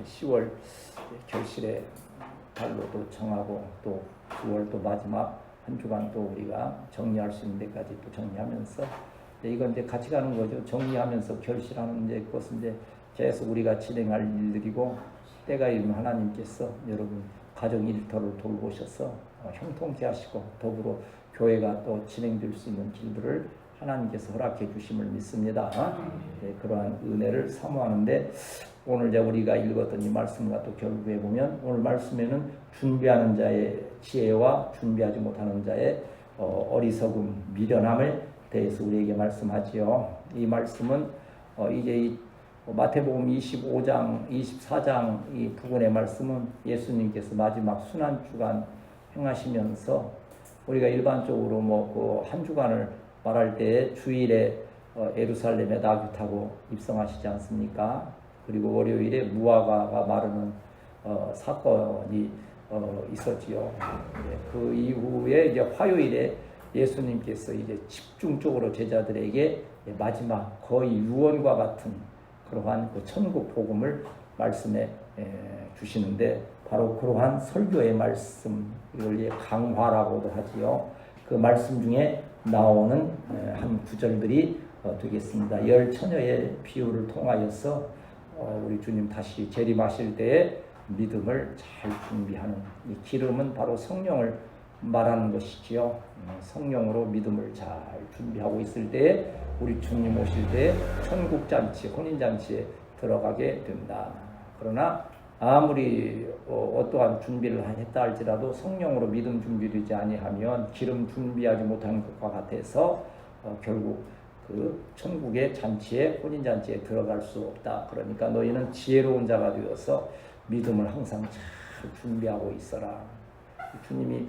10월 결실의 달로도 정하고 또 9월 또 마지막 한 주간 또 우리가 정리할 수 있는 데까지 또 정리하면서 이건 이제 같이 가는 거죠. 정리하면서 결실하는 이제 것은 이제 계속 우리가 진행할 일들이고 때가 이르면 하나님께서 여러분 가정 일터를 돌보셔서 형통케 하시고 더불어 교회가 또 진행될 수 있는 길들을 하나님께서 허락해 주심을 믿습니다. 네, 그러한 은혜를 사모하는데 오늘 이제 우리가 읽었던 이 말씀과 또 결부해 보면 오늘 말씀에는 준비하는 자의 지혜와 준비하지 못하는 자의 어리석음, 미련함을 대해서 우리에게 말씀하지요. 이 말씀은 이제 이 마태복음 25장, 24장 이 부분의 말씀은 예수님께서 마지막 순환주간 행하시면서 우리가 일반적으로 뭐 그 한 주간을 말할 때 주일에 예루살렘에 나귀 타고 입성하시지 않습니까? 그리고 월요일에 무화과가 마르는 사건이 있었지요. 그 이후에 이제 화요일에 예수님께서 이제 집중적으로 제자들에게 마지막 거의 유언과 같은 그러한 그 천국 복음을 말씀해 주시는데 바로 그러한 설교의 말씀, 이걸 강화라고도 하지요. 그 말씀 중에 나오는 한 구절들이 되겠습니다. 열 처녀의 비유를 통하여서 우리 주님 다시 재림하실 때에 믿음을 잘 준비하는 이 기름은 바로 성령을 말하는 것이지요. 성령으로 믿음을 잘 준비하고 있을 때에 우리 주님 오실 때에 천국잔치, 혼인잔치에 들어가게 된다. 그러나 아무리 어떠한 준비를 했다 할지라도 성령으로 믿음 준비되지 아니하면 기름 준비하지 못한 것과 같아서 결국 그 천국의 잔치에 혼인잔치에 들어갈 수 없다. 그러니까 너희는 지혜로운 자가 되어서 믿음을 항상 잘 준비하고 있어라. 주님이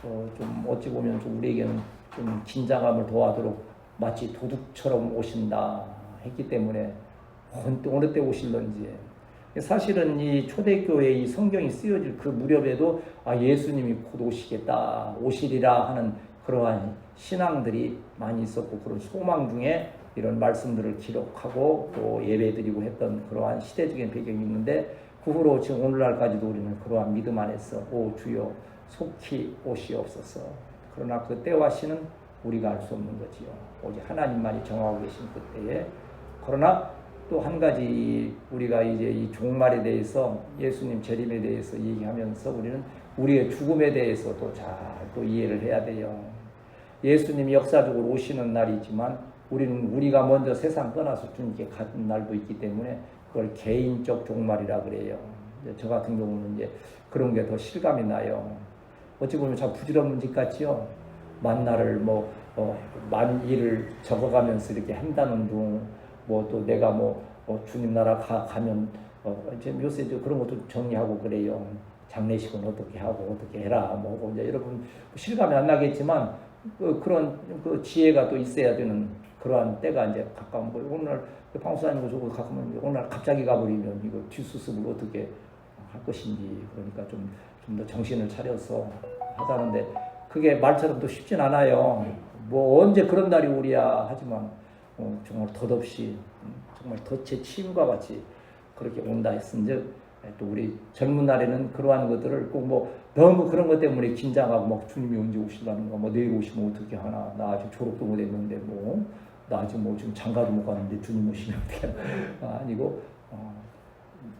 좀 어찌 보면 좀 우리에게는 좀 긴장감을 더하도록 마치 도둑처럼 오신다 했기 때문에 어느 때 오실런지 사실은 이 초대교회 이 성경이 쓰여질 그 무렵에도 예수님이 곧 오시리라 하는 그러한 신앙들이 많이 있었고 그런 소망 중에 이런 말씀들을 기록하고 또 예배드리고 했던 그러한 시대적인 배경이 있는데 그 후로 지금 오늘날까지도 우리는 그러한 믿음 안에서 오 주여 속히 오시옵소서. 그러나 그 때와 시는 우리가 알 수 없는 거지요. 오직 하나님만이 정하고 계신 그때에. 그러나 또 한 가지 우리가 이제 이 종말에 대해서 예수님 재림에 대해서 얘기하면서 우리는 우리의 죽음에 대해서도 잘 또 이해를 해야 돼요. 예수님이 역사적으로 오시는 날이지만 우리는 우리가 먼저 세상 떠나서 주님께 가는 날도 있기 때문에 그걸 개인적 종말이라 그래요. 저 같은 경우는 이제 그런 게 더 실감이 나요. 어찌 보면 참 부질없는 짓 같지요. 만날을 많은 일을 적어가면서 이렇게 한다는 둥, 또 내가 주님 나라 가면 이제 요새 그런 것도 정리하고 그래요. 장례식은 어떻게 하고 어떻게 해라 이제 여러분 실감이 안 나겠지만 그런 그 지혜가 또 있어야 되는 그러한 때가 이제 가까운 거예요. 오늘 방수 다니고 저거 가면 오늘 갑자기 가버리면 이거 뒷수습을 어떻게 할 것인지 그러니까 좀 더 정신을 차려서 하자는데 그게 말처럼 또 쉽진 않아요. 언제 그런 날이 오랴 하지만 정말 덧없이 정말 덫의 침과 같이 그렇게 온다 했은즉 또 우리 젊은 날에는 그러한 것들을 꼭 너무 그런 것 때문에 긴장하고 주님이 언제 오실라는 거 내일 오시면 어떻게 하나 나 아직 졸업도 못 했는데 나 아직 지금 장가도 못 가는데 주님 오시면 어떻게 하나 아니고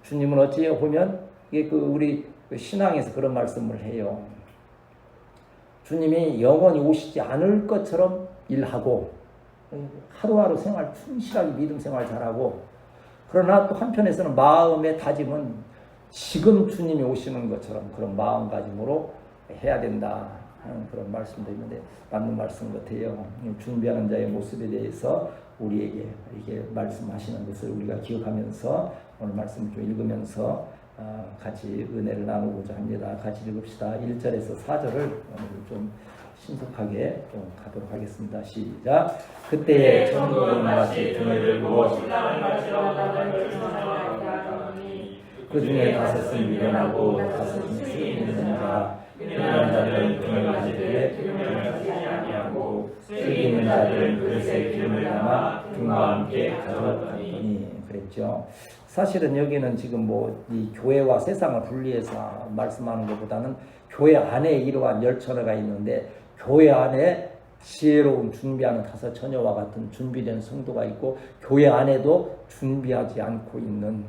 주님은 어찌 보면 이게 우리 신앙에서 그런 말씀을 해요. 주님이 영원히 오시지 않을 것처럼 일하고 하루하루 생활 충실하게 믿음 생활 잘하고 그러나 또 한편에서는 마음의 다짐은 지금 주님이 오시는 것처럼 그런 마음가짐으로 해야 된다 하는 그런 말씀도 있는데 맞는 말씀 같아요. 준비하는 자의 모습에 대해서 우리에게 이렇게 말씀하시는 것을 우리가 기억하면서 오늘 말씀을 좀 읽으면서 같이 은혜를 나누고자 합니다. 같이 읽읍시다. 1절에서 4절을 오늘 좀 신속하게 좀 가도록 하겠습니다. 시작. 그때에 천국은 마치 등을 들고 신랑을 맞으러 나가는 그 중에 다섯은 미련하고 다섯은 슬픔 있는 자. 미련한 자들은 등을 가지되 기름을 가지지 아니하고 슬픔 있는 자들은 그릇에 기름을 담아 등과 함께 가져갔더니 그랬죠. 사실은 여기는 지금 뭐 이 교회와 세상을 분리해서 말씀하는 것보다는 교회 안에 이러한 열처가 있는데 교회 안에 지혜로운 준비하는 다섯 처녀와 같은 준비된 성도가 있고 교회 안에도 준비하지 않고 있는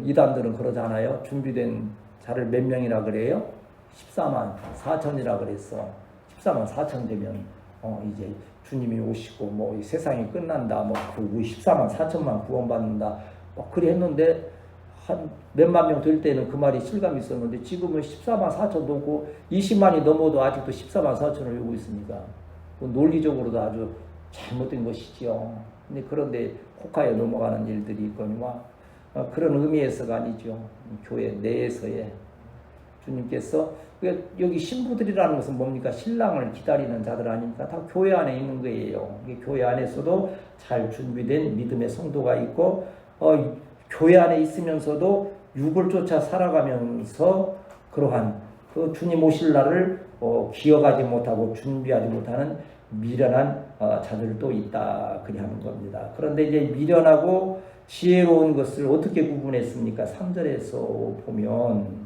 이단들은 그러잖아요. 준비된 자를 몇 명이라 그래요? 14만 4천이라 그랬어. 14만 4천 되면 이제 주님이 오시고 뭐 이 세상이 끝난다. 그 14만 4천만 구원받는다. 그리 했는데 한 몇만 명 될 때는 그 말이 실감이 있었는데 지금은 14만 4천 넘고 20만이 넘어도 아직도 14만 4천을 외우고 있으니까 논리적으로도 아주 잘못된 것이지요. 근데 그런데 혹하에 넘어가는 일들이 있거니와 그런 의미에서가 아니죠. 교회 내에서의 주님께서 여기 신부들이라는 것은 뭡니까? 신랑을 기다리는 자들 아닙니까? 다 교회 안에 있는 거예요. 교회 안에서도 잘 준비된 믿음의 성도가 있고 교회 안에 있으면서도 육을 쫓아 살아가면서 그러한 그 주님 오실 날을 기억하지 못하고 준비하지 못하는 미련한 자들도 있다. 그리 하는 겁니다. 그런데 이제 미련하고 지혜로운 것을 어떻게 구분했습니까? 3절에서 보면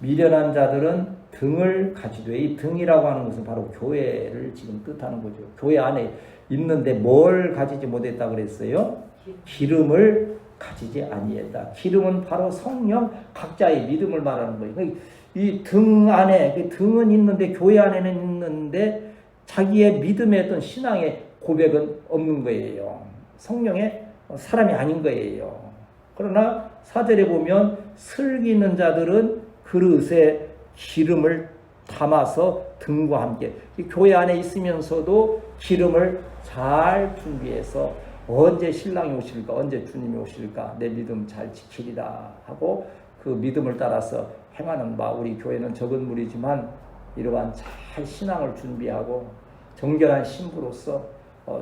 미련한 자들은 등을 가지되 이 등이라고 하는 것은 바로 교회를 지금 뜻하는 거죠. 교회 안에 있는데 뭘 가지지 못했다 그랬어요? 기름을 가지지 아니했다. 기름은 바로 성령 각자의 믿음을 말하는 거예요. 이 등 안에 등은 있는데 교회 안에는 있는데 자기의 믿음의 어떤 신앙의 고백은 없는 거예요. 성령의 사람이 아닌 거예요. 그러나 4절에 보면 슬기는 자들은 그릇에 기름을 담아서 등과 함께 교회 안에 있으면서도 기름을 잘 준비해서 언제 신랑이 오실까 언제 주님이 오실까 내 믿음 잘 지키리라 하고 그 믿음을 따라서 행하는 바 우리 교회는 적은 무리지만 이러한 잘 신앙을 준비하고 정결한 신부로서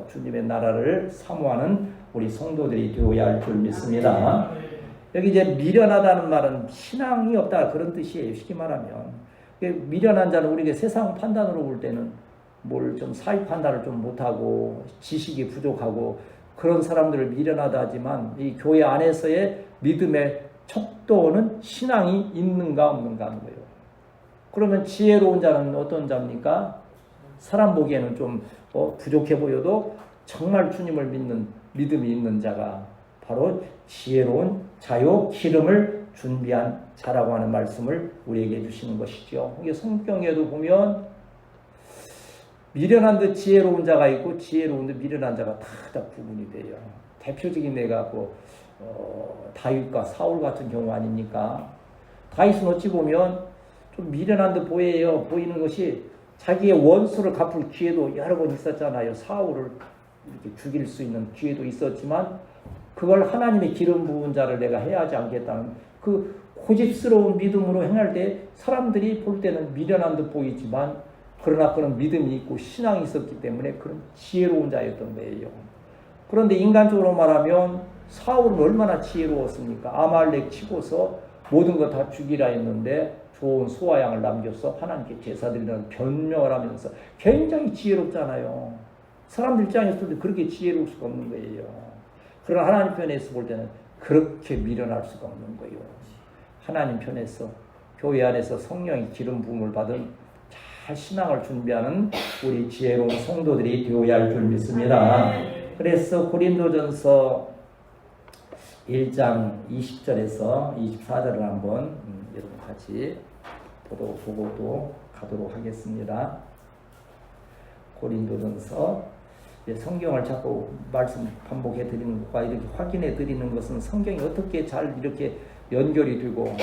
주님의 나라를 사모하는 우리 성도들이 되어야 할 줄 믿습니다. 여기 이제 미련하다는 말은 신앙이 없다 그런 뜻이에요. 쉽게 말하면 미련한 자는 우리가 세상 판단으로 볼 때는 뭘 좀 사회 판단을 좀 못하고 지식이 부족하고 그런 사람들을 미련하다 하지만 이 교회 안에서의 믿음의 척도는 신앙이 있는가 없는가 하는 거예요. 그러면 지혜로운 자는 어떤 자입니까? 사람 보기에는 좀 부족해 보여도 정말 주님을 믿는 믿음이 있는 자가 바로 지혜로운 자요 기름을 준비한 자라고 하는 말씀을 우리에게 주시는 것이죠. 이게 성경에도 보면 미련한 듯 지혜로운 자가 있고 지혜로운 듯 미련한 자가 다 구분이 돼요. 대표적인 예가 다윗과 사울 같은 경우 아닙니까? 다윗은 어찌 보면 좀 미련한 듯 보이는 것이 자기의 원수를 갚을 기회도 여러 번 있었잖아요. 사울을 이렇게 죽일 수 있는 기회도 있었지만 그걸 하나님의 기름 부은 자를 내가 해야지 않겠다는 그 고집스러운 믿음으로 행할 때 사람들이 볼 때는 미련한 듯 보이지만 그러나 그런 믿음이 있고 신앙이 있었기 때문에 그런 지혜로운 자였던 거예요. 그런데 인간적으로 말하면 사울은 얼마나 지혜로웠습니까? 아말렉 치고서 모든 거 다 죽이라 했는데 좋은 소와 양을 남겨서 하나님께 제사드리는 변명을 하면서 굉장히 지혜롭잖아요. 사람들 입장에서도 그렇게 지혜로울 수가 없는 거예요. 그러나 하나님 편에서 볼 때는 그렇게 미련할 수가 없는 거예요. 하나님 편에서 교회 안에서 성령의 기름 부음을 받은 잘 신앙을 준비하는 우리 지혜로운 성도들이 되어야 할 줄 믿습니다. 그래서 고린도전서 1장 20절에서 24절을 한번 여러분 같이 보고 가도록 하겠습니다. 고린도전서 성경을 자꾸 말씀 반복해 드리는 것과 이렇게 확인해 드리는 것은 성경이 어떻게 잘 이렇게 연결이 되고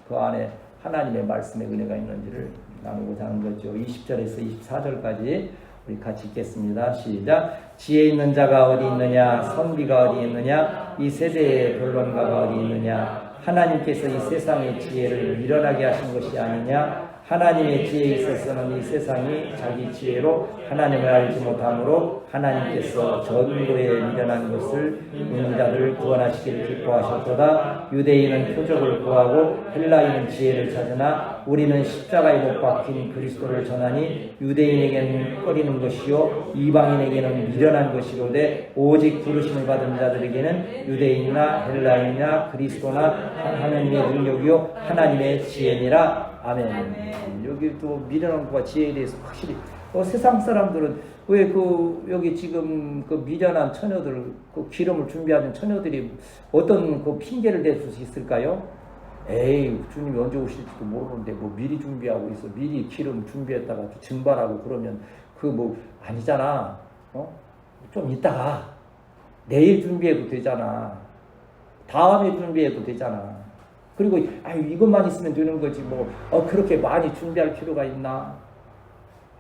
그 안에 하나님의 말씀의 은혜가 있는지를 나누고자 하는 거죠. 20절에서 24절까지 우리 같이 읽겠습니다. 시작. 지혜 있는 자가 어디 있느냐? 선비가 어디 있느냐? 이 세대의 변론가가 어디 있느냐? 하나님께서 이 세상의 지혜를 미련하게 하신 것이 아니냐? 하나님의 지혜에 있어서는 이 세상이 자기 지혜로 하나님을 알지 못하므로 하나님께서 전도에 미련한 것을 있는 자들을 구원하시기를 기뻐하셨도다. 유대인은 표적을 구하고 헬라인은 지혜를 찾으나 우리는 십자가에 못 박힌 그리스도를 전하니 유대인에게는 꺼리는 것이요 이방인에게는 미련한 것이로되 오직 부르심을 받은 자들에게는 유대인이나 헬라인이나 그리스도나 하나님의 능력이요 하나님의 지혜니라. 아멘. 여기 또 미련한 것과 지혜에 대해서 확실히 세상 사람들은 왜 여기 지금 미련한 처녀들 기름을 준비하는 처녀들이 어떤 핑계를 댈 수 있을까요? 에이, 주님이 언제 오실지도 모르는데 미리 준비하고 있어. 미리 기름 준비했다가 증발하고 그러면 아니잖아. 좀 이따가 내일 준비해도 되잖아. 다음에 준비해도 되잖아. 그리고 이것만 있으면 되는 거지 그렇게 많이 준비할 필요가 있나?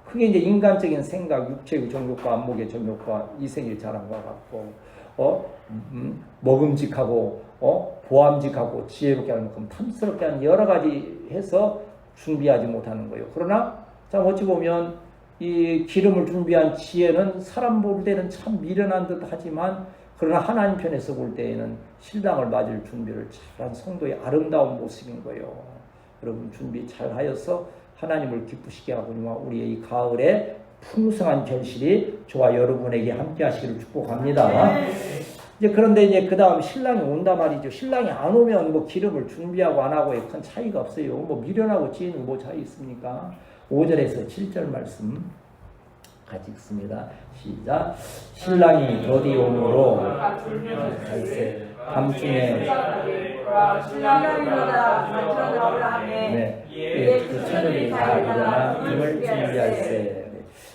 그게 이제 인간적인 생각, 육체의 정욕과 안목의 정욕과 이생의 자랑과 같고 먹음직하고 보암직하고 지혜롭게 하는 만큼 탐스럽게 하는 여러 가지 해서 준비하지 못하는 거예요. 그러나 자 어찌 보면 이 기름을 준비한 지혜는 사람 볼 때는 참 미련한 듯 하지만 그러나 하나님 편에서 볼 때에는 신랑을 맞을 준비를 잘한 성도의 아름다운 모습인 거예요. 여러분 준비 잘 하여서 하나님을 기쁘시게 하거니와 우리의 이 가을에 풍성한 결실이 저와 여러분에게 함께 하시기를 축복합니다. 그런데 그 다음 신랑이 온다 말이죠. 신랑이 안 오면 기름을 준비하고 안 하고에 큰 차이가 없어요. 미련하고 지혜는 차이 있습니까? 5절에서 7절 말씀 같이 읽습니다. 시작. 신랑이 더디 오므로 갈새 밤중에 그 처녀들이 다 일어나 김을 준비할세.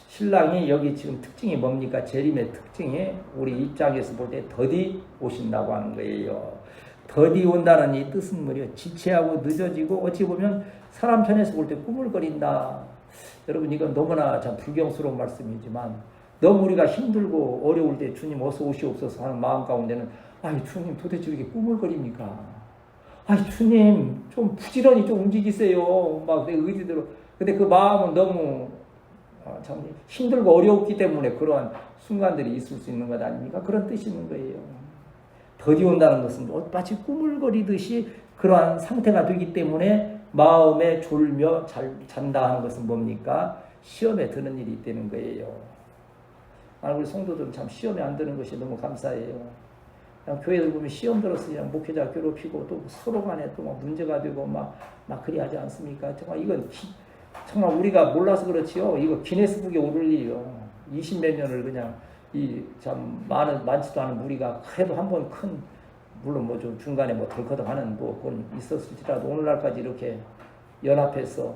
신랑이 여기 지금 특징이 뭡니까? 재림의 특징이 우리 입장에서 볼 때 더디 오신다고 하는 거예요. 더디 온다는 이 뜻은 뭐예요? 지체하고 늦어지고 어찌 보면 사람 편에서 볼 때 꾸물거린다. 여러분 이건 너무나 참 불경스러운 말씀이지만 너무 우리가 힘들고 어려울 때 주님 어서 오시옵소서 하는 마음 가운데는 주님 도대체 왜 이렇게 꾸물거립니까? 주님 좀 부지런히 좀 움직이세요. 내 의지대로. 근데 그 마음은 너무 참 힘들고 어려웠기 때문에 그러한 순간들이 있을 수 있는 것 아닙니까? 그런 뜻이 있는 거예요. 더디 온다는 것은 마치 꾸물거리듯이 그러한 상태가 되기 때문에 마음에 졸며 잔다 하는 것은 뭡니까? 시험에 드는 일이 있다는 거예요. 우리 성도들은 참 시험에 안 드는 것이 너무 감사해요. 그냥 교회들 보면 시험 들어서 그냥 목회자 괴롭히고 또 서로 간에 또 문제가 되고 막 그리 하지 않습니까? 정말 이건 정말 우리가 몰라서 그렇지요. 이거 기네스북에 오를 일이요. 20몇 년을 그냥 참 많지도 않은 무리가 그래도 한 번 물론 좀 중간에 덜커덕하는 그건 있었을지라도 오늘날까지 이렇게 연합해서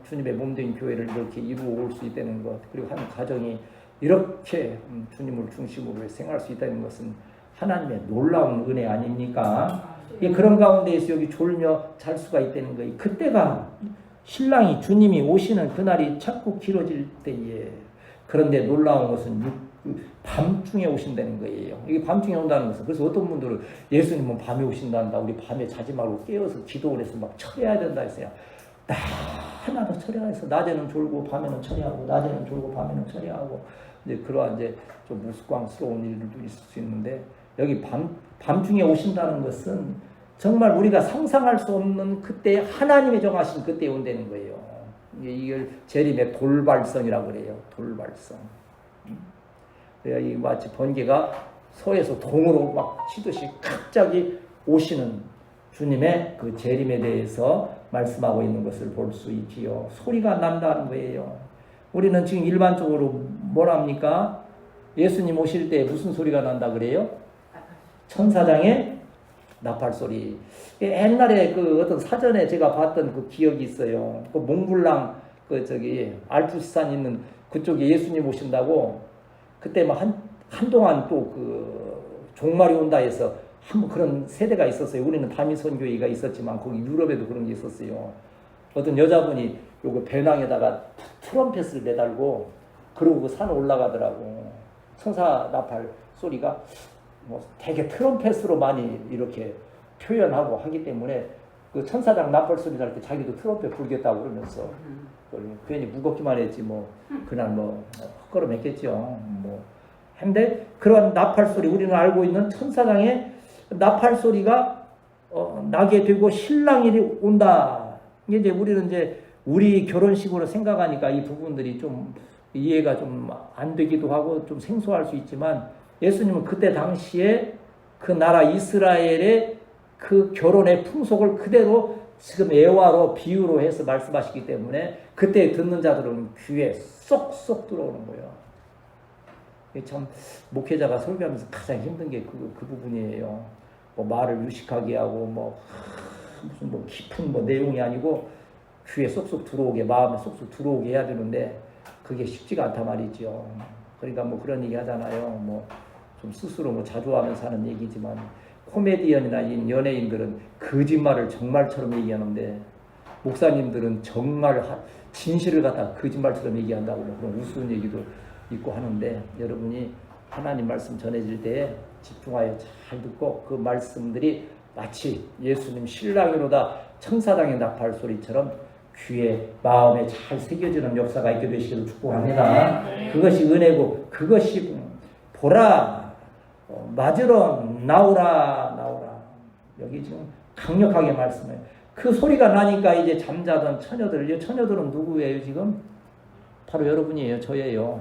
주님의 몸된 교회를 이렇게 이루어 올 수 있다는 것, 그리고 한 가정이 이렇게 주님을 중심으로 생활할 수 있다는 것은 하나님의 놀라운 은혜 아닙니까? 그런 가운데에서 여기 졸며 잘 수가 있다는 거예요. 그때가 신랑이 주님이 오시는 그날이 자꾸 길어질 때에, 그런데 놀라운 것은 밤중에 오신다는 거예요. 이게 밤중에 온다는 것은, 그래서 어떤 분들은 예수님은 밤에 오신단다. 우리 밤에 자지 말고 깨어서 기도를 해서 철회해야 된다 했어요. 하나도 철회해서 낮에는 졸고 밤에는 철회하고, 낮에는 졸고 밤에는 철회하고, 이제 그러한 좀 우스꽝스러운 일들도 있을 수 있는데, 여기 밤중에 오신다는 것은 정말 우리가 상상할 수 없는 그때 하나님의 정하신 그때에 온다는 거예요. 이걸 재림의 돌발성이라고 그래요. 돌발성. 이 마치 번개가 서에서 동으로 막 치듯이 갑자기 오시는 주님의 그 재림에 대해서 말씀하고 있는 것을 볼 수 있지요. 소리가 난다는 거예요. 우리는 지금 일반적으로 뭐랍니까? 예수님 오실 때 무슨 소리가 난다 그래요? 천사장의 나팔 소리. 옛날에 어떤 사전에 제가 봤던 그 기억이 있어요. 몽블랑 알프스산 있는 그쪽에 예수님 오신다고 그때 한동안 또 종말이 온다 해서 한번 그런 세대가 있었어요. 우리는 다미선교회가 있었지만 거기 유럽에도 그런 게 있었어요. 어떤 여자분이 요거 배낭에다가 트럼펫을 매달고 그러고 그 산에 올라가더라고. 천사 나팔 소리가 되게 트럼펫으로 많이 이렇게 표현하고 하기 때문에 그 천사장 나팔 소리 날 때 자기도 트럼펫 불겠다고 그러면서 괜히 무겁기만 했지 뭐 그날 뭐 헛걸음했겠죠. 뭐 근데 그런 나팔 소리 우리는 알고 있는 천사장의 나팔 소리가 나게 되고 신랑이 온다. 이제 우리는 이제 우리 결혼식으로 생각하니까 이 부분들이 좀 이해가 좀 안 되기도 하고 좀 생소할 수 있지만 예수님은 그때 당시에 그 나라 이스라엘의 그 결혼의 풍속을 그대로 지금 예화로 비유로 해서 말씀하시기 때문에 그때 듣는 자들은 귀에 쏙쏙 들어오는 거예요. 참 목회자가 설교하면서 가장 힘든 게 그 부분이에요. 뭐 말을 유식하게 하고 뭐 무슨 뭐 깊은 뭐 내용이 아니고 귀에 쏙쏙 들어오게 마음에 쏙쏙 들어오게 해야 되는데 그게 쉽지가 않단 말이죠. 그러니까 뭐 그런 얘기 하잖아요. 뭐 좀 스스로 뭐 자주 하면서 하는 얘기지만 코미디언이나 연예인들은 거짓말을 정말처럼 얘기하는데 목사님들은 정말 진실을 갖다 거짓말처럼 얘기한다고 그런 우스운 얘기도 있고 하는데 여러분이 하나님 말씀 전해질 때 집중하여 잘 듣고 그 말씀들이 마치 예수님 신랑이로다 천사장의 나팔 소리처럼 귀에 마음에 잘 새겨지는 역사가 있게 되시기를 축복합니다. 그것이 은혜고 그것이 보라 맞으러 나오라 여기 지금 강력하게 말씀해요. 그 소리가 나니까 이제 잠자던 처녀들, 처녀들은 누구예요 지금? 바로 여러분이에요. 저예요.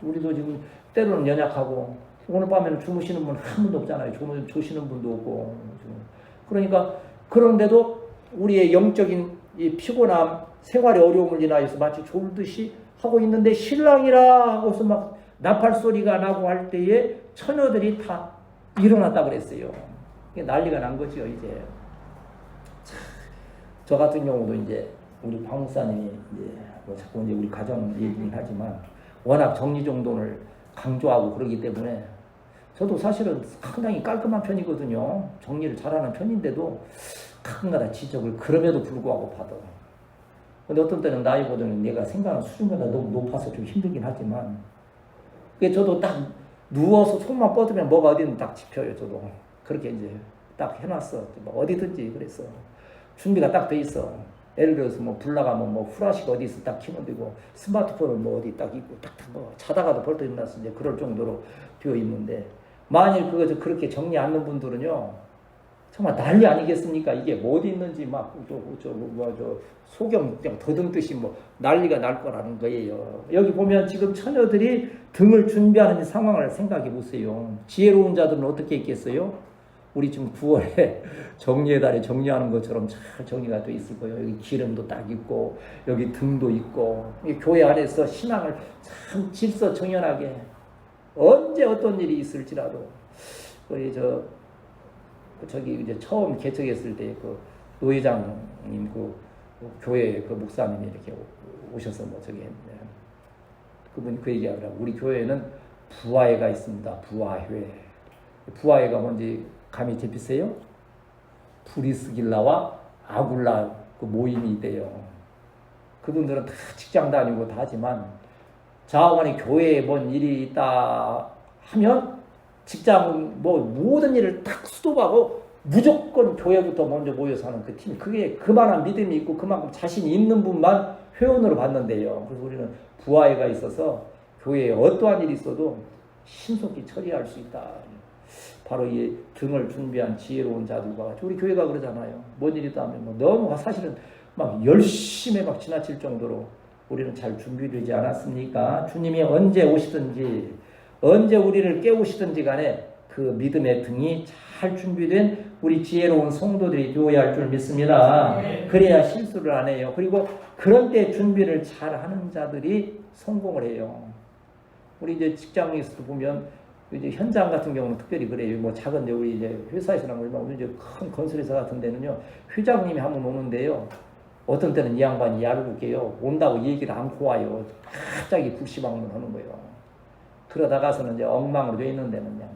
우리도 지금 때로는 연약하고 오늘 밤에는 주무시는 분 한 분도 없잖아요. 조시는 분도 없고 그러니까 그런데도 우리의 영적인 이 피곤함, 생활의 어려움을 인하여서 마치 졸듯이 하고 있는데 신랑이라 하고서 막 나팔 소리가 나고 할 때에 처녀들이 다 일어났다 그랬어요. 난리가 난 거죠 이제. 저 같은 경우도 이제 우리 박 목사님이 이제 뭐 자꾸 이제 우리 가정 얘기긴 하지만 워낙 정리정돈을 강조하고 그러기 때문에 저도 사실은 상당히 깔끔한 편이거든요. 정리를 잘하는 편인데도 가끔가다 지적을 그럼에도 불구하고 받아. 근데 어떤 때는 나이보다는 내가 생각하는 수준보다 너무 높아서 좀 힘들긴 하지만 그게 저도 딱 누워서 손만 뻗으면 뭐가 어디든 딱 집혀요. 저도 그렇게 이제 딱 해놨어. 어디든지 그랬어. 준비가 딱 돼 있어. 예를 들어서 뭐 불 나가면 뭐 후라시가 어디 있어 딱 키면 되고 스마트폰을 뭐 어디 딱 있고 딱 뭐 자다가도 벌떡 일어나서 이제 그럴 정도로 되어 있는데 만일 그거 그렇게 정리 않는 분들은요 정말 난리 아니겠습니까? 이게 뭐 어디 있는지 막 소경 그냥 더듬듯이 뭐 난리가 날 거라는 거예요. 여기 보면 지금 처녀들이 등을 준비하는 상황을 생각해 보세요. 지혜로운 자들은 어떻게 있겠어요? 우리 지금 9월에 정리의 달에 정리하는 것처럼 잘 정리가 돼 있을 거예요. 여기 기름도 딱 있고 여기 등도 있고 교회 안에서 신앙을 참 질서정연하게 언제 어떤 일이 있을지라도 우리 저기 이제 처음 개척했을 때 그 노회장님 그 교회 그 목사님이 이렇게 오셔서 뭐 저기 했는데 그분이 그 얘기하더라고. 우리 교회에는 부화회가 있습니다. 부화회. 부화회가 뭔지 감이 잡히세요? 브리스길라와 아굴라 그 모임이 있대요. 그분들은 다 직장 다니고 다 하지만 자원이 교회에 뭔 일이 있다 하면 직장 뭐 모든 일을 딱 수도하고 무조건 교회부터 먼저 모여서 하는 그 팀. 그게 그만한 믿음이 있고 그만큼 자신이 있는 분만 회원으로 받는데요. 그래서 우리는 부하회가 있어서 교회에 어떠한 일이 있어도 신속히 처리할 수 있다. 바로 이 등을 준비한 지혜로운 자들과 같이 우리 교회가 그러잖아요. 뭔 일이 있다면 뭐 너무 사실은 막 열심히 막 지나칠 정도로 우리는 잘 준비되지 않았습니까? 주님이 언제 오시든지 언제 우리를 깨우시든지 간에 그 믿음의 등이 잘 준비된 우리 지혜로운 성도들이 되어야 할 줄 믿습니다. 그래야 실수를 안 해요. 그리고 그런 때 준비를 잘 하는 자들이 성공을 해요. 우리 이제 직장에서도 보면 이제 현장 같은 경우는 특별히 그래요. 뭐 작은 우리 이제 회사에서나 얼마 우리 이제 큰 건설회사 같은 데는요 회장님이 한번 오는데요. 어떤 때는 이 양반이 얄궂게요 온다고 얘기를 않고 와요. 갑자기 불시방문하는 거예요. 그러다가서는 이제 엉망으로 돼 있는 데는 그냥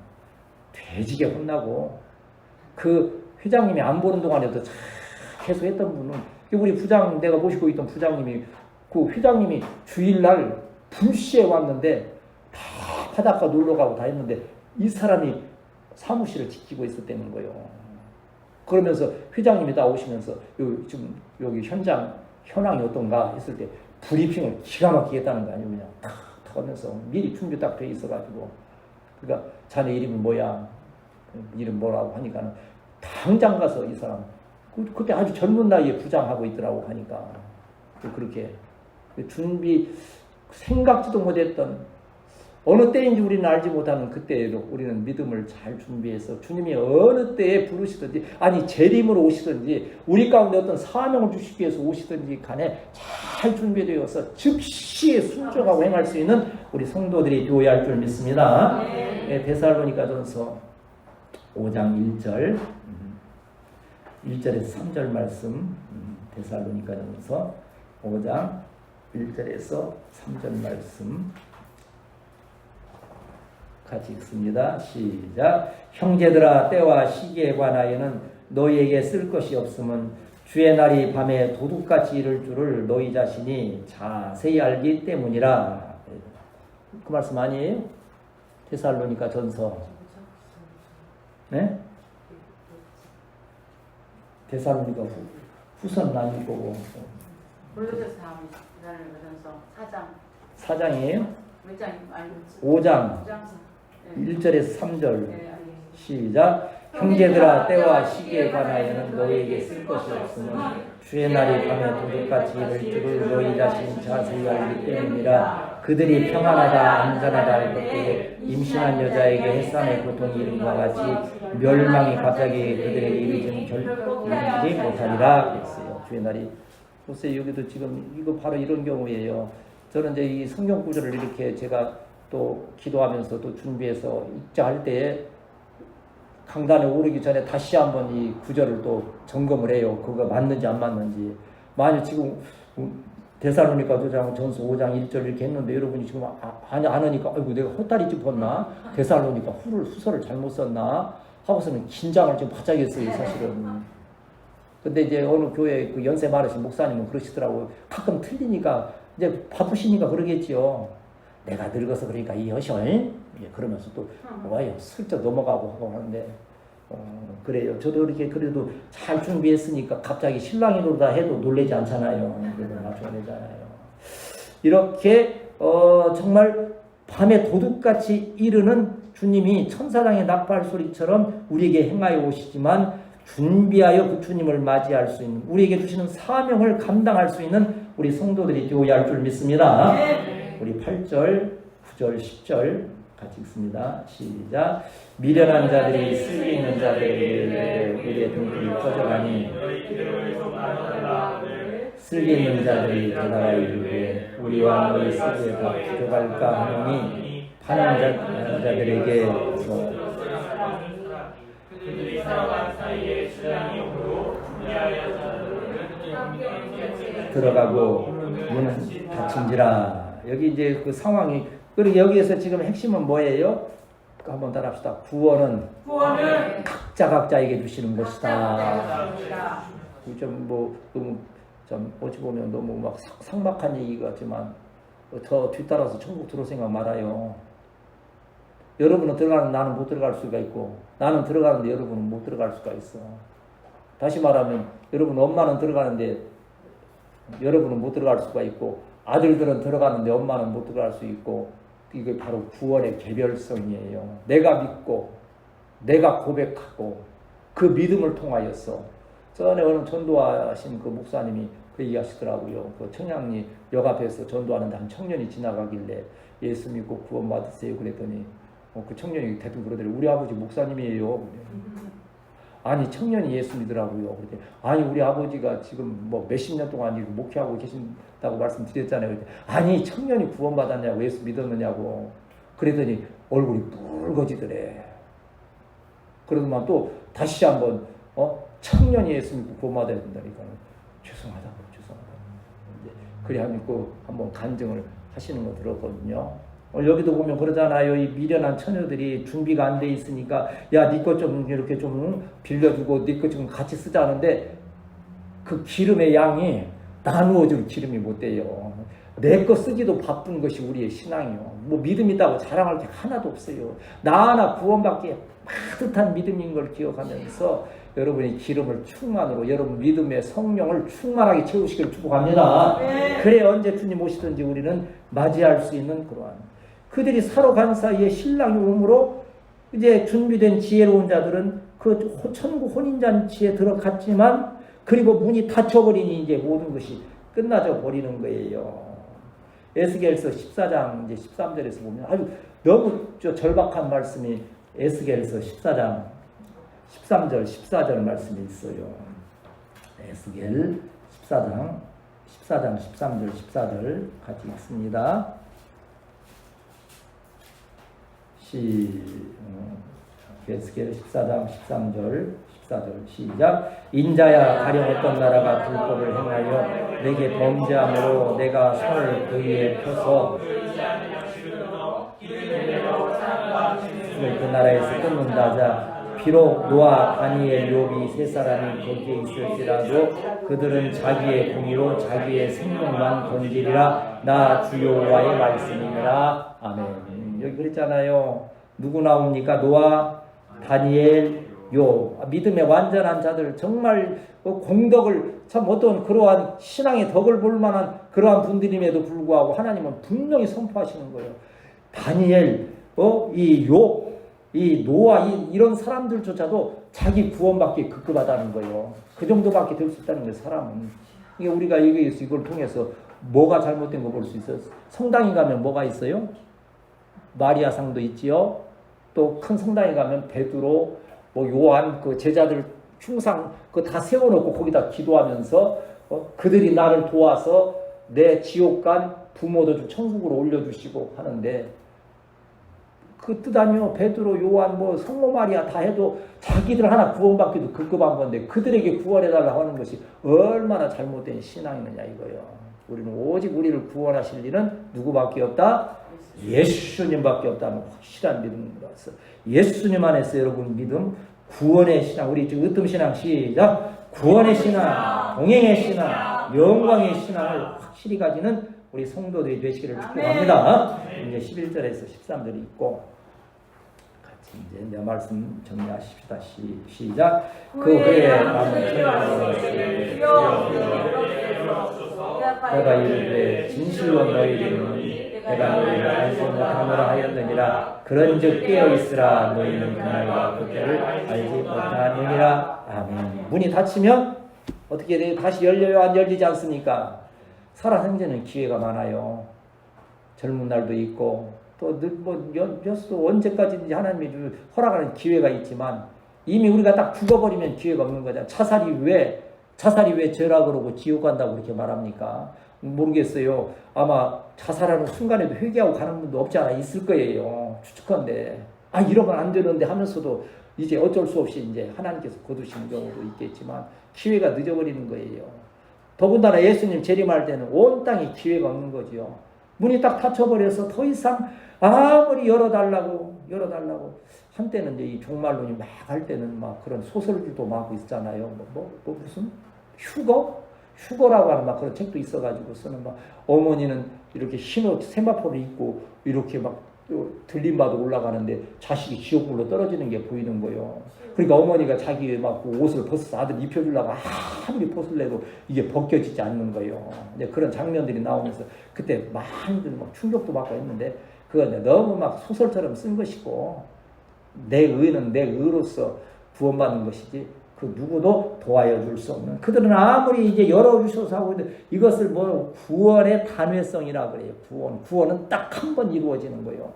돼지게 혼나고 그 회장님이 안 보는 동안에도 계속 했던 분은 우리 부장 내가 모시고 있던 부장님이 그 회장님이 주일날 불시에 왔는데 다 바닷가 놀러 가고 다 했는데 이 사람이 사무실을 지키고 있었다는 거예요. 그러면서 회장님이 다 오시면서 지금 여기 현황이 어떤가 했을 때 브리핑을 기가 막히게 했다는 거 아니에요. 그냥 탁 하면서 미리 준비 딱 돼 있어가지고, 그러니까 자네 이름은 뭐야? 이름 뭐라고 하니까는 당장 가서 이 사람 그때 아주 젊은 나이에 부장하고 있더라고 하니까 그렇게 준비 생각지도 못했던 어느 때인지 우리는 알지 못하는 그때에도 우리는 믿음을 잘 준비해서 주님이 어느 때에 부르시든지 아니 재림으로 오시든지 우리 가운데 어떤 사명을 주시기 위해서 오시든지 간에 잘 준비되어서 즉시에 순종하고 행할 수 있는 우리 성도들이 되어야 할 줄 믿습니다. 네, 데살로니가전서 5장 1절 1절에서 3절 말씀, 데살로니가전서 5장 1절에서 3절 말씀 같이 읽습니다. 시작. 형제들아, 때와 시기에 관하여는 너희에게 쓸 것이 없음은 주의 날이 밤에 도둑같이 이를 줄을 너희 자신이 자세히 알기 때문이라. 그 말씀 아니에요? 데살로니가 전서. 네? 데살로니가 후서는 아닐 거고. 골로새서 다음에 데살로니가전서 4장. 4장이에요? 몇 장? 아니 5장. 1절에서 3절. 시작. 형제들아, 때와 시기에 관하여는 너희에게 쓸 것이 없으면 주의 날이 밤에 도둑같이 이를 줄을 너희 자신이 자세히 알기 때문이라. 그들이 평안하다 안전하다 할 것도 임신한 여자에게 해산의 고통이 이른 것과 같이 멸망이 갑자기 그들에게 이르지는 결코 이르지 못하리라 그랬어요. 주의 날이. 보세요, 여기도 지금 이거 바로 이런 경우예요. 저는 이제 이 성경 구절을 이렇게 제가 또 기도하면서 또 준비해서 읽자할 때에 강단에 오르기 전에 다시 한번 이 구절을 또 점검을 해요. 그거 맞는지 안 맞는지. 만약 지금 데살로니가 전서 5장 1절 이렇게 했는데 여러분이 지금 안 하니까 아이고 내가 헛다리 짚었나? 데살로니가 후서를 잘못 썼나? 하고서는 긴장을 좀 바짝 했어요, 사실은. 근데 이제 어느 교회 그 연세 많으신 목사님은 그러시더라고요. 가끔 틀리니까 이제 바쁘시니까 그러겠지요. 내가 늙어서 그러니까 이 여셔, 예, 그러면서 또 뭐예요? 슬쩍 넘어가고 하고 하는데 그래요. 저도 이렇게 그래도 잘 준비했으니까 갑자기 신랑이로다 해도 놀라지 않잖아요. 그래도 맞춰내잖아요. 이렇게 정말 밤에 도둑같이 이르는 주님이 천사장의 나팔 소리처럼 우리에게 행하여 오시지만 준비하여 그 주님을 맞이할 수 있는 우리에게 주시는 사명을 감당할 수 있는 우리 성도들이 되어야 할 줄 믿습니다. 우리 8절, 9절, 10절 같이 읽습니다. 시작. 미련한 자들이 쓸기 있는 자들에게 우리의 등불이 꺼져가니 쓸기 있는 자들이 대답하여 이르되 우리와 너희 쓸기에 더 부족할까 하노니 파는 자들에게서 그들이 살아간 사이에 신랑이 오므로 준비하여 들어가고 문은 닫힌지라. 여기 이제 그 상황이, 그리고 여기에서 지금 핵심은 뭐예요? 한번 따라합시다. 구원은 각자에게 주시는 것이다. 좀 뭐 너무 좀 어찌 보면 너무 막 삭막한 얘기 같지만 더 뒤따라서 천국 들어올 생각 말아요. 여러분은 들어가는데 나는 못 들어갈 수가 있고, 나는 들어가는데 여러분은 못 들어갈 수가 있어. 다시 말하면 여러분 엄마는 들어가는데 여러분은 못 들어갈 수가 있고, 아들들은 들어가는데 엄마는 못 들어갈 수 있고, 이게 바로 구원의 개별성이에요. 내가 믿고 내가 고백하고 그 믿음을 통하여서. 전에 어느 전도하신 그 목사님이 그 얘기하시더라고요. 그 청량리 역 앞에서 전도하는데 한 청년이 지나가길래 예수 믿고 구원 받으세요 그랬더니 그 청년이 대뜸 그러더래요. 우리 아버지 목사님이에요. 아니 청년이 예수 믿으라고요. 그랬더니 아니 우리 아버지가 지금 뭐 몇십 년 동안 이거 목회하고 계신다고 말씀드렸잖아요. 그랬더니 아니 청년이 구원 받았냐고, 예수 믿었느냐고. 그랬더니 얼굴이 붉어지더래. 그러더만 또 다시 한번 청년이 예수 믿고 구원 받아야 된다니까 죄송하다고. 그래 하고 한번 간증을 하시는 거 들었거든요. 여기도 보면 그러잖아요. 이 미련한 처녀들이 준비가 안 돼 있으니까 야, 네 것 좀 이렇게 좀 빌려주고 네 것 좀 같이 쓰자는데 그 기름의 양이 나누어질 기름이 못 돼요. 내 거 쓰기도 바쁜 것이 우리의 신앙이요. 뭐 믿음 있다고 자랑할 게 하나도 없어요. 나 하나 구원받기에 빠듯한 믿음인 걸 기억하면서 여러분이 기름을 충만으로 여러분 믿음의 성령을 충만하게 채우시기를 축복합니다. 그래 언제 주님 오시든지 우리는 맞이할 수 있는 그러한 그들이 사러 간 사이에 신랑이 오므로 이제 준비된 지혜로운 자들은 그 천국 혼인잔치에 들어갔지만 그리고 문이 닫혀버리니 이제 모든 것이 끝나져 버리는 거예요. 에스겔서 14장 이제 13절에서 보면 아주 너무 절박한 말씀이 에스겔서 14장 13절 14절 말씀이 있어요. 에스겔 14장 13절 14절 같이 읽습니다. 에스겔 14장 13절 14절 시작. 인자야 가령 어떤 나라가 불법을 행하여 내게 범죄함으로 내가 손을 그 위에 펴서 그 나라에서 끊는다 하자. 비록 노아 다니엘 욥이 세 사람이 거기에 있을지라도 그들은 자기의 공의로 자기의 생명만 건지리라. 나 주 여호와의 말씀이니라. 아멘. 여기 그랬잖아요. 누구 나옵니까? 노아, 다니엘, 욥. 믿음의 완전한 자들, 정말 공덕을 참 어떤 그러한 신앙의 덕을 볼 만한 그러한 분들임에도 불구하고 하나님은 분명히 선포하시는 거예요. 다니엘, 이 욥, 이 노아, 이런 사람들조차도 자기 구원받기에 급급하다는 거예요. 그 정도밖에 될 수 있다는 거예요, 사람은. 이게 우리가 이걸 통해서 뭐가 잘못된 거 볼 수 있어요? 성당에 가면 뭐가 있어요? 마리아상도 있지요. 또 큰 성당에 가면 베드로, 요한 그 제자들 흉상 그 다 세워놓고 거기다 기도하면서 그들이 나를 도와서 내 지옥간 부모도 천국으로 올려주시고 하는데 그 뜻 아니요. 베드로, 요한, 성모 마리아 다 해도 자기들 하나 구원받기도 급급한 건데 그들에게 구원해달라고 하는 것이 얼마나 잘못된 신앙이느냐 이거예요. 우리는 오직 우리를 구원하실 이는 누구밖에 없다? 예수님밖에 없다는 확실한 믿음으로서 예수님 안에서 여러분 믿음, 구원의 신앙, 우리 지금 으뜸신앙 시작! 구원의 신앙, 동행의 신앙, 영광의 신앙을 확실히 가지는 우리 성도들이 되시기를 축복합니다. 이제 11절에서 13절이 있고 같이 이제 내 말씀 정리하십시다. 시작. 그 후에 남은 내가 이르되 진실로 너희는 내가 너희를 알지 못하노라 하였느니라. 그런즉 깨어있으라. 너희는 그날과 그때를 알지 못하느니라. 아멘. 문이 닫히면 어떻게 돼요? 다시 열려요? 안 열리지 않습니까? 살아생전은 기회가 많아요. 젊은 날도 있고 또 언제까지든지 하나님이 허락하는 기회가 있지만 이미 우리가 딱 죽어버리면 기회가 없는 거잖아요. 자살이 왜 죄라 그러고 지옥 간다고 그렇게 말합니까? 모르겠어요. 아마 자살하는 순간에도 회개하고 가는 분도 없지 않아 있을 거예요. 추측컨대 이러면 안 되는데 하면서도 이제 어쩔 수 없이 이제 하나님께서 거두시는 경우도 있겠지만 기회가 늦어버리는 거예요. 더군다나 예수님 재림할 때는 온 땅에 기회가 없는 거지요. 문이 딱 닫혀버려서 더 이상 아무리 열어달라고 한때는 이제 이 종말론이 막 할 때는 막 그런 소설들도 막 있잖아요. 무슨 휴거라고 하는 막 그런 책도 있어가지고 쓰는 막 어머니는 이렇게 흰 옷 세마포를 입고 이렇게 막 들림바도 올라가는데 자식이 지옥불로 떨어지는 게 보이는 거예요. 그러니까 어머니가 자기 막 옷을 벗어서 아들 입혀주려고 아무리 벗을래도 이게 벗겨지지 않는 거예요. 이제 그런 장면들이 나오면서 그때 많이들 막 충격도 받고 했는데 그건 너무 막 소설처럼 쓴 것이고 내 의는 내 의로서 구원받는 것이지 그 누구도 도와여 줄 수 없는 그들은 아무리 이제 열어주셔서 하고 있는데 이것을 구원의 단회성이라 그래요. 구원은 딱 한 번 이루어지는 거예요.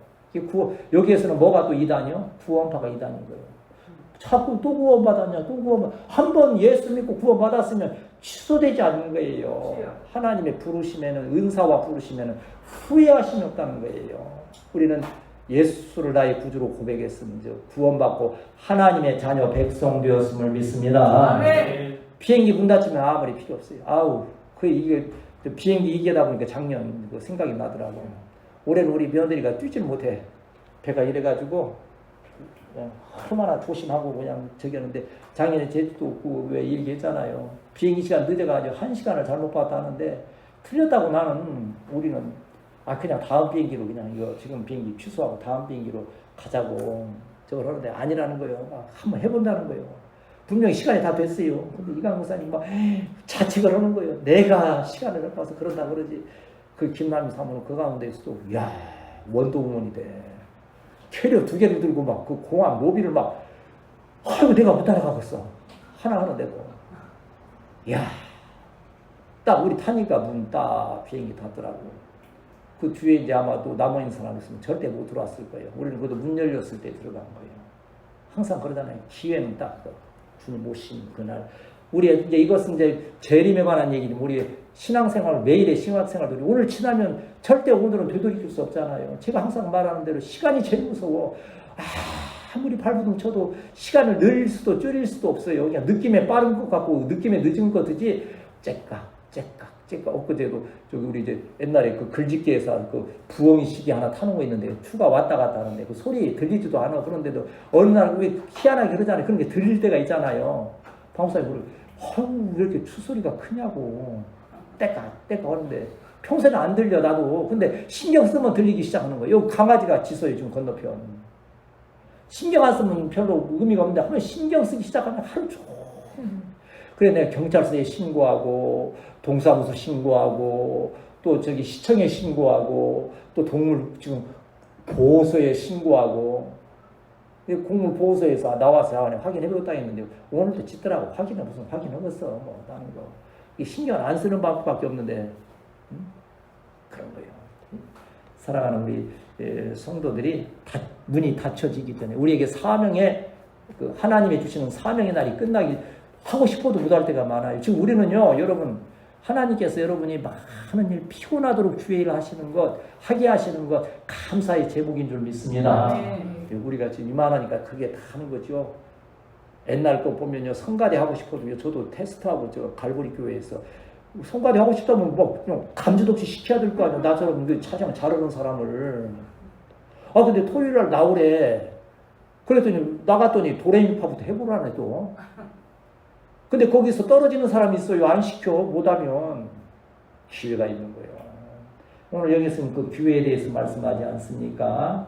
여기에서는 뭐가 또 이단이요? 구원파가 이단인 거예요. 자꾸 또 구원받았냐 또 구원받았냐 한 번 예수 믿고 구원받았으면 취소되지 않는 거예요. 하나님의 부르심에는 은사와 부르심에는 후회하심이 없다는 거예요. 우리는 예수를 나의 구주로 고백했으면 구원받고 하나님의 자녀 백성 되었음을 믿습니다. 아멘. 비행기 문 닫히면 아무리 필요 없어요. 이게 비행기 이기다 보니까 작년 생각이 나더라고요. 올해는 우리 며느리가 뛰질 못해. 배가 이래가지고 얼마나 조심하고 그냥 저기였는데 작년에 제주도 왜 얘기했잖아요. 비행기 시간 늦어가지고 1시간을 잘못 봤다 하는데 틀렸다고 나는 우리는 그냥 다음 비행기로 그냥 이거 지금 비행기 취소하고 다음 비행기로 가자고 저걸 하는데 아니라는 거예요. 한번 해본다는 거예요. 분명히 시간이 다 됐어요. 근데 이강 목사님 막 자책을 하는 거예요. 내가 시간을 잡아서 그런다 그러지. 그 김남희 사모는 그 가운데서도 야 원도우먼이 돼. 캐리어 2개를 들고 막 그 공항 로비를 막 아이고 내가 못 따라가겠어. 하나 내고 야 딱 우리 타니까 문 딱 비행기 탔더라고. 그 뒤에 이제 아마도 남아있는 사람 있으면 절대 못 들어왔을 거예요. 우리는 그래도 문 열렸을 때 들어간 거예요. 항상 그러잖아요. 기회는 딱 주님 오신 그날. 우리 이제 이것은 이제 재림에 관한 얘기지. 우리 신앙생활 매일의 신앙생활들이 오늘 지나면 절대 오늘은 되돌이킬 수 없잖아요. 제가 항상 말하는 대로 시간이 제일 무서워. 아무리 발버둥 쳐도 시간을 늘릴 수도 줄일 수도 없어요. 그냥 느낌에 빠른 것 같고 느낌에 늦은 것 같지. 째깍. 엊그제도 저기 우리 이제 옛날에 그 글짓기에서 그 부엉이 시계 하나 타는 거 있는데 추가 왔다 갔다 하는데 그 소리 들리지도 않아. 그런데도 어느 날 왜 희한하게 그러잖아요. 그런 게 들릴 때가 있잖아요. 방사님 왜 이렇게 추소리가 크냐고. 떼깍 하는데 평소에는 안 들려 나도. 근데 신경 쓰면 들리기 시작하는 거예요. 여기 강아지가 짖어요 지금 건너편. 신경 안 쓰면 별로 의미가 없는데 한번 신경 쓰기 시작하면 하루 종일. 그래 내가 경찰서에 신고하고 동사무소 신고하고 또 저기 시청에 신고하고 또 동물 지금 보호소에 신고하고 공물 보호소에서 나와서 확인해보겠다 했는데 오늘도 짖더라고. 무슨 확인해봤어 뭐 다른 거. 이 신경 안 쓰는 방법밖에 없는데 그런 거예요. 사랑하는 우리 성도들이 문이 닫혀지기 때문에 우리에게 사명의 그 하나님이 주시는 사명의 날이 끝나기 하고 싶어도 못할 때가 많아요. 지금 우리는요, 여러분, 하나님께서 여러분이 많은 일, 피곤하도록 주의 일을 하시는 것, 하게 하시는 것, 감사의 제목인 줄 믿습니다. 우리가 지금 이만하니까 그게 다 하는 거죠. 옛날 거 보면요, 성가대 하고 싶어도요, 저도 테스트하고 저 갈보리 교회에서 성가대 하고 싶다면 뭐, 그냥 감지도 없이 시켜야 될 거 아니에요. 나처럼 차장 잘하는 사람을. 근데 토요일 날 나오래. 그랬더니, 나갔더니 도레미파부터 해보라네, 또. 근데 거기서 떨어지는 사람이 있어요. 안 시켜. 못하면 기회가 있는 거예요. 오늘 여기서는 그 기회에 대해서 말씀하지 않습니까?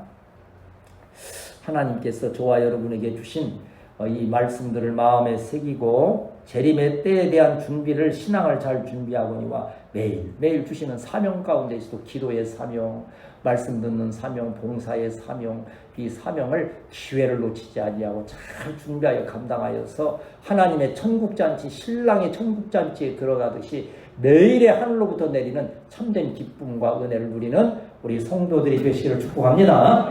하나님께서 저와 여러분에게 주신 이 말씀들을 마음에 새기고 재림의 때에 대한 준비를 신앙을 잘 준비하거니와 매일 주시는 사명 가운데서도 기도의 사명, 말씀 듣는 사명, 봉사의 사명, 이 사명을 기회를 놓치지 아니하고 잘 준비하여 감당하여서 하나님의 천국잔치, 신랑의 천국잔치에 들어가듯이 매일의 하늘로부터 내리는 참된 기쁨과 은혜를 누리는 우리 성도들이 되시기를 축복합니다.